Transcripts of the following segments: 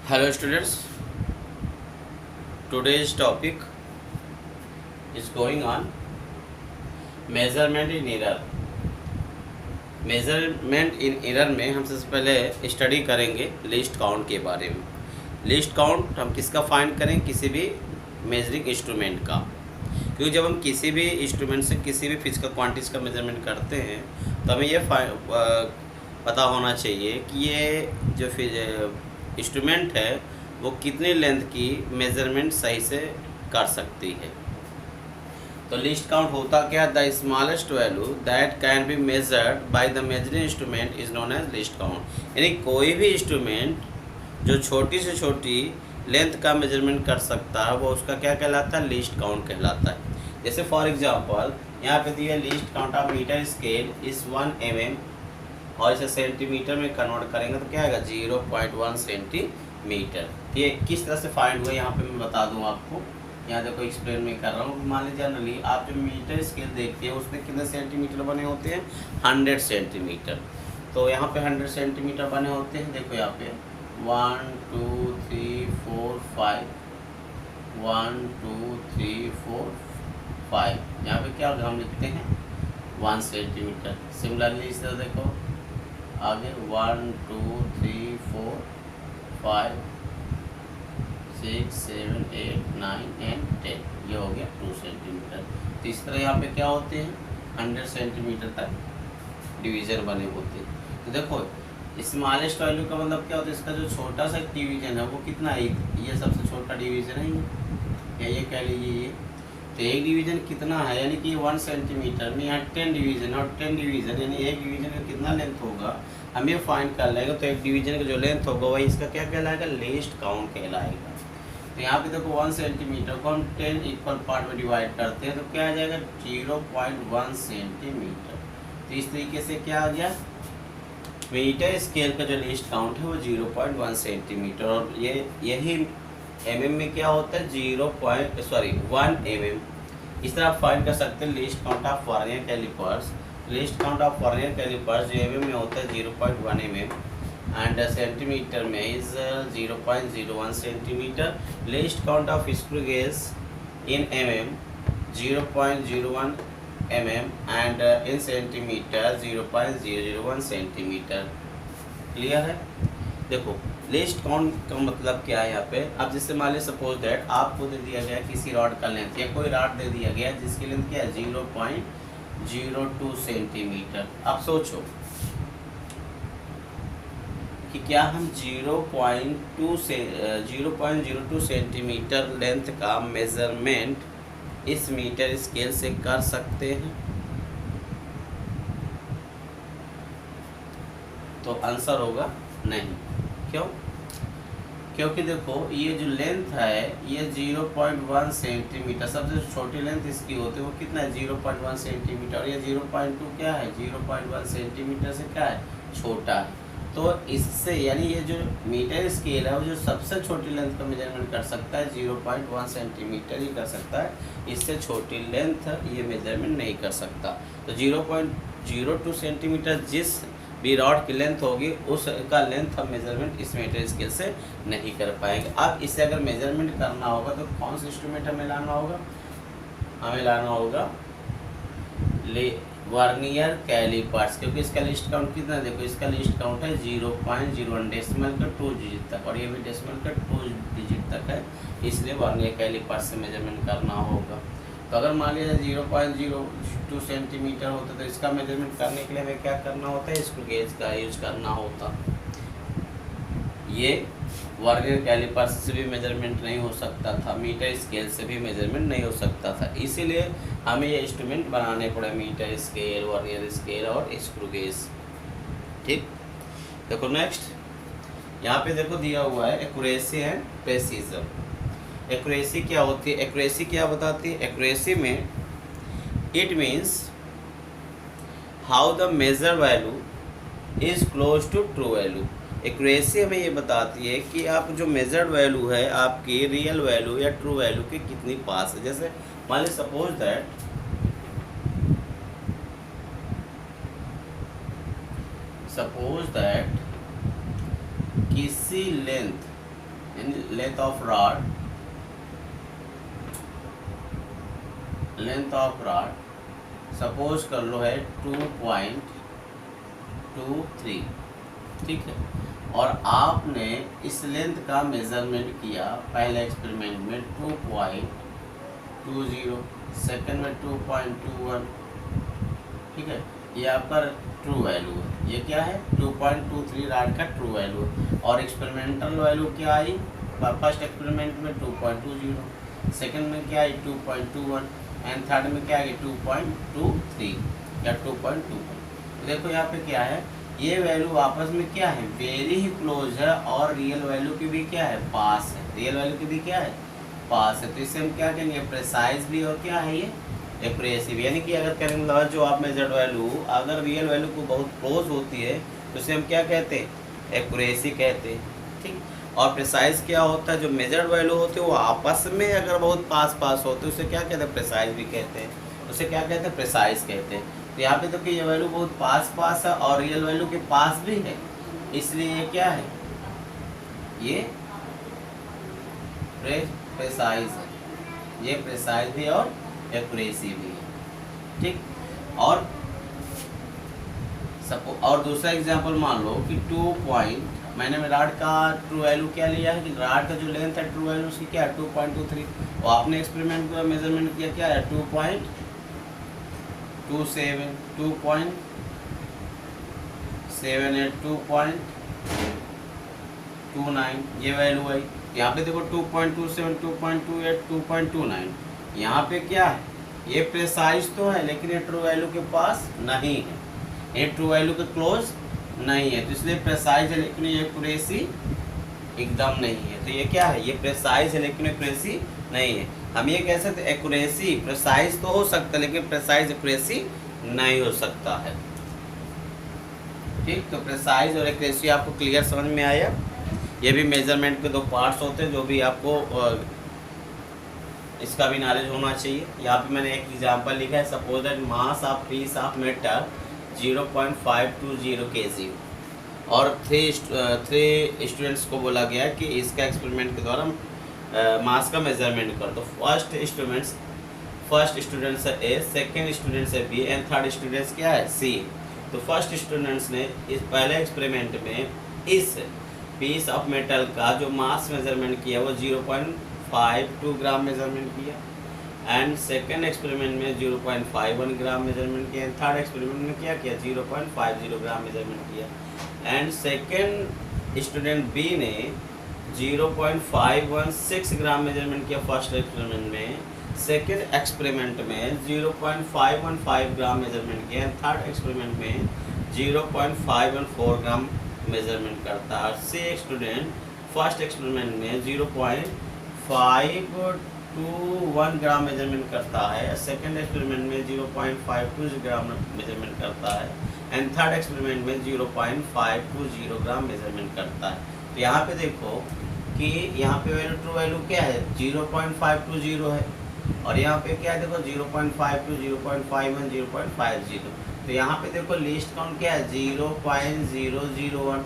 Hello students, today's topic is going on measurement in error. Measurement in error में हम सबसे पहले study करेंगे लिस्ट काउंट के बारे में। लिस्ट काउंट हम किसका फाइंड करें? किसी भी मेजरिंग इंस्ट्रूमेंट का, क्योंकि जब हम किसी भी इंस्ट्रूमेंट से किसी भी फिजिकल क्वांटिटीज़ का मेजरमेंट करते हैं तो हमें ये पता होना चाहिए कि ये जो इंस्ट्रूमेंट है वो कितनी लेंथ की मेजरमेंट सही से कर सकती है। तो लिस्ट काउंट होता क्या? The smallest value that can be measured by the measuring instrument is known as least count. यानी कोई भी इंस्ट्रूमेंट जो छोटी से छोटी लेंथ का मेजरमेंट कर सकता है वो उसका क्या कहलाता है? लिस्ट काउंट कहलाता है। जैसे फॉर एग्जांपल यहाँ पे दिया least count of metre scale is 1 mm और इसे सेंटीमीटर में कन्वर्ट करेंगे तो क्या आएगा? 0.1 सेंटीमीटर। ये किस तरह से फाइंड हुआ यहाँ पे मैं बता दूँ आपको। यहाँ देखो एक्सप्लेन में कर रहा हूँ। मान लीजिए जनरली आप जो मीटर स्केल देखते हैं उसमें कितने सेंटीमीटर बने होते हैं? 100 सेंटीमीटर। तो यहाँ पे 100 सेंटीमीटर बने होते हैं। देखो यहाँ पे 1 2 3 4 5 1 2 3 4 5। यहाँ पे क्या हम लिखते हैं? 1 सेंटीमीटर। सिमिलरली इस तरह देखो आगे 1 2 3 4 5 6 7 8 9 and 10। ये हो गया 2 सेंटीमीटर। तो इस तरह यहाँ पे क्या होते हैं? 100 सेंटीमीटर तक डिवीज़न बने होते हैं। तो देखो स्मॉलेस्ट वैल्यू का मतलब क्या होता है? इसका जो छोटा सा डिवीज़न है वो कितना है? ये सबसे छोटा डिवीज़न है या ये कह लीजिए ये। तो एक डिवीज़न कितना है? यानी कि 1 सेंटीमीटर में यहाँ 10 डिवीज़न और 10 डिवीज़न यानी एक डिवीज़न का कितना लेंथ होगा हम ये फाइंड कर लेंगे। तो एक डिवीज़न का जो लेंथ होगा वही इसका क्या कहलाएगा? लिस्ट काउंट कहलाएगा। तो यहाँ पे देखो 1 सेंटीमीटर को हम 10 इक्वल पार्ट में डिवाइड करते हैं तो क्या आ जाएगा? 0.1 सेंटीमीटर। तो इस तरीके से क्या आ गया? मीटर स्केल का जो लिस्ट काउंट है वो 0.1 सेंटीमीटर। और ये यही mm में क्या होता है? 1 mm। इस तरह आप फाइंड कर सकते हैं least count of vernier callipers. Least count of vernier callipers जो mm में होता है 0.1 mm and सेंटीमीटर में is 0.01 centimetre. Least count of screw gauge in mm 0.01 mm and in centimetre 0.001 centimetre. Clear है? देखो लिस्ट काउंट का मतलब क्या है यहाँ पे। अब जैसे मान लीजिए सपोज दैट आपको दे दिया गया किसी रॉड का लेंथ या कोई रॉड दे दिया गया जिसकी लेंथ क्या है? 0.02 सेंटीमीटर। अब सोचो कि क्या हम 0.02 सेंटीमीटर लेंथ का मेजरमेंट इस मीटर स्केल से कर सकते हैं? तो आंसर होगा नहीं। क्यों? क्योंकि देखो ये जो लेंथ है ये 0.1 सेंटीमीटर, सबसे छोटी लेंथ इसकी होती है वो कितना है? 0.1 सेंटीमीटर। और ये 0.2 क्या है? 0.1 सेंटीमीटर से क्या है? छोटा है। तो इससे यानी ये जो मीटर स्केल है वो जो सबसे छोटी लेंथ का मेजरमेंट कर सकता है 0.1 सेंटीमीटर ही कर सकता है। इससे छोटी लेंथ ये मेजरमेंट नहीं कर सकता। तो 0.02 सेंटीमीटर जिस भी रॉड की लेंथ होगी उसका लेंथ हम मेजरमेंट इस मीटर स्केल से नहीं कर पाएंगे। अब इससे अगर मेजरमेंट करना होगा तो कौन सा इंस्ट्रूमेंट हमें लाना होगा? हमें लाना होगा वर्नियर कैलिपर्स, क्योंकि इसका लिस्ट काउंट कितना? देखो इसका लिस्ट काउंट है 0.01 डेसिमल का 2 डिजिट तक और ये भी डेसिमल का 2 डिजिट तक है, इसलिए वर्नियर कैलिपर्स से मेजरमेंट करना होगा। तो अगर मान लीजिए 0.02 सेंटीमीटर होता तो इसका मेजरमेंट करने के लिए हमें क्या करना होता है? स्क्रू गेज का यूज करना होता। ये वर्नियर कैलिपर्स से भी मेजरमेंट नहीं हो सकता था, मीटर स्केल से भी मेजरमेंट नहीं हो सकता था, इसीलिए हमें ये इंस्ट्रूमेंट बनाने पड़े मीटर स्केल, वर्नियर स्केल और स्क्रू गेज। ठीक, देखो नेक्स्ट यहाँ पे देखो दिया हुआ है एक्यूरेसी एंड प्रेसिजन। एक्यूरेसी क्या होती है? एक्यूरेसी क्या बताती है? एक्यूरेसी में it means how the measure value is close to true value. Accuracy हमें ये बताती है कि आप जो मेजर्ड वैल्यू है आपकी रियल वैल्यू या ट्रू वैल्यू के कितनी पास है। जैसे मान लीजिए सपोज दैट किसी लेंथ यानी लेंथ ऑफ रॉड सपोज कर लो है 2.23, ठीक है। और आपने इस लेंथ का मेजरमेंट किया पहले एक्सपेरिमेंट में 2.20, सेकंड में 2.21, ठीक है। ये आपका ट्रू वैल्यू है। ये क्या है 2.23 रॉड का ट्रू वैल्यू है। और एक्सपेरिमेंटल वैल्यू क्या आई फर्स्ट एक्सपेरिमेंट में 2.20, सेकंड में क्या आई 2.21 एंड थर्ड में क्या आई 2.23 या 2.21। देखो यहाँ पे क्या है, ये वैल्यू आपस में क्या है वेरी ही क्लोज है और रियल वैल्यू की भी क्या है पास है, रियल वैल्यू की भी क्या है पास है। तो इससे हम क्या कहेंगे प्रिसाइज भी और क्या है ये एक्यूरेसी भी। यानी कि अगर करेंगे मतलब जो आप मेजर्ड वैल्यू अगर रियल वैल्यू को बहुत क्लोज होती है तो इसे हम क्या कहते हैं एक्यूरेसी कहते हैं, ठीक। और प्रिसाइज क्या होता है जो मेजर्ड वैल्यू होते हैं वो आपस में अगर बहुत पास होते हैं उसे क्या कहते हैं प्रिसाइज भी कहते हैं, उसे क्या कहते हैं प्रिसाइज कहते हैं। तो यहाँ पे तो कि ये वैल्यू बहुत पास है और रियल वैल्यू के पास भी है, इसलिए ये क्या है ये प्रिसाइज है, ये प्रिसाइज भी और एक्यूरेसी भी है, ठीक। और दूसरा एग्जांपल मान लो कि 2 पॉइंट मैंने राड का ट्रू वैल्यू क्या लिया है कि राड का जो लेंथ है ट्रू वैल्यू उसकी क्या है 2.23 और आपने एक्सपेरिमेंट का मेजरमेंट किया क्या है 2.27, 2.78, 2.29 ये वैल्यू है। यहाँ पे देखो 2.27, 2.28, 2.29 यहाँ पे क्या है ये प्रिसाइज तो है लेकिन ये ट्रू वैल्यू के पास नहीं है, ये ट्रू वैल्यू के क्लोज नहीं है, तो इसलिए प्रिसाइज है लेकिन ये एक्यूरेसी एकदम नहीं है। तो ये क्या है ये प्रिसाइज है लेकिन एक्यूरेसी नहीं है। हम ये कह सकते एक्यूरेसी प्रिसाइज तो हो सकता है लेकिन प्रिसाइज एक्यूरेसी नहीं हो सकता है, ठीक। तो प्रिसाइज और एक्यूरेसी आपको क्लियर समझ में आया। ये भी मेजरमेंट के दो पार्ट्स होते हैं जो भी आपको इसका भी नॉलेज होना चाहिए। यहाँ पे मैंने एक एग्जांपल लिखा है suppose that mass of peace of metal 0.520 kg और थ्री स्टूडेंट्स को बोला गया कि इसका एक्सपेरिमेंट के द्वारा मास का मेजरमेंट कर दो। फर्स्ट स्टूडेंट्स है ए, सेकेंड स्टूडेंट्स है बी एंड थर्ड स्टूडेंट्स क्या है सी। तो फर्स्ट स्टूडेंट्स ने इस पहले एक्सपेरिमेंट में इस पीस ऑफ मेटल का जो मास मेजरमेंट किया वो 0.52 ग्राम मेजरमेंट किया एंड सेकेंड एक्सपेरिमेंट में 0.51 ग्राम मेजरमेंट किया, थर्ड एक्सपेरिमेंट में क्या किया 0.50 ग्राम मेजरमेंट किया एंड सेकेंड स्टूडेंट बी ने 0.516 ग्राम मेजरमेंट किया फर्स्ट एक्सपेरिमेंट में, सेकेंड एक्सपेरिमेंट में 0.515 ग्राम मेजरमेंट किया, थर्ड एक्सपेरिमेंट में 0.514 ग्राम मेजरमेंट करता है। सी स्टूडेंट फर्स्ट एक्सपेरिमेंट में 0.521 ग्राम मेजरमेंट करता है, सेकेंड एक्सपेरिमेंट में 0.52 ग्राम मेजरमेंट करता है एंड थर्ड एक्सपेरिमेंट में 0.520 ग्राम मेजरमेंट करता है। तो यहाँ पे देखो कि यहाँ पे वैल्यू ट्रू वैल्यू क्या है 0.520 है और यहाँ पे क्या है देखो 0.52, 0.51, 0.50। तो यहाँ पे देखो लिस्ट काउंट क्या है 0.001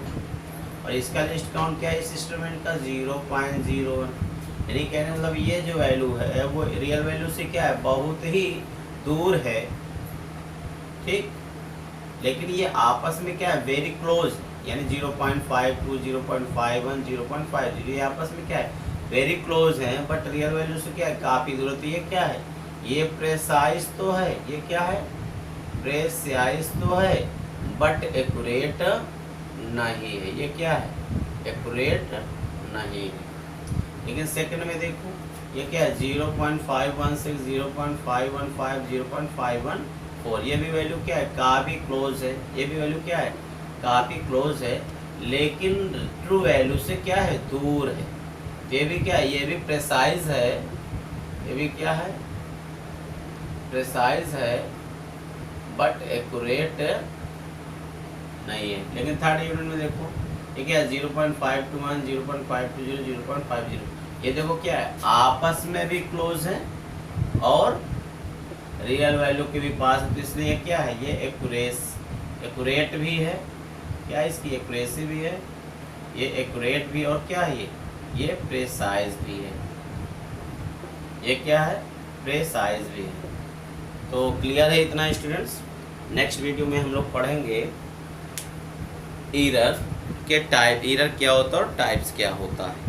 और इसका लिस्ट काउंट क्या है इस इंस्ट्रूमेंट का 0.01। यानी कहने मतलब ये जो वैल्यू है वो रियल वैल्यू से क्या है बहुत ही दूर है, ठीक। लेकिन ये आपस में क्या है वेरी क्लोज यानी 0.52, 0.51, 0.50 ये आपस में क्या है वेरी क्लोज हैं बट रियल वैल्यू से क्या है काफ़ी दूर। तो ये क्या है ये प्रेसाइज तो है, ये क्या है प्रेसाइज तो है बट एक्यूरेट नहीं है, ये क्या है एक्यूरेट नहीं है। लेकिन सेकंड में देखो ये क्या है 0.516, 0.515, 0.514 ये भी वैल्यू क्या है काफ़ी क्लोज है, ये भी वैल्यू क्या है काफ़ी क्लोज है लेकिन ट्रू वैल्यू से क्या है दूर है। ये भी क्या है ये भी प्रेसाइज है, ये भी क्या है प्रेसाइज है बट एक्यूरेट नहीं है। लेकिन थर्ड यूनिट में देखो ये क्या है 0.521, 0.520, 0.50 ये देखो क्या है आपस में भी क्लोज है और रियल वैल्यू के भी पास है। तो इसलिए क्या है ये एक्यूरेट भी है, क्या है इसकी एक्यूरेसी भी है, ये एक्यूरेट भी और क्या है ये ये प्रेसाइज भी है, ये क्या है, प्रेसाइज भी है। तो क्लियर है इतना स्टूडेंट्स। नेक्स्ट वीडियो में हम लोग पढ़ेंगे एरर के टाइप, एरर क्या होता है और टाइप्स क्या होता है।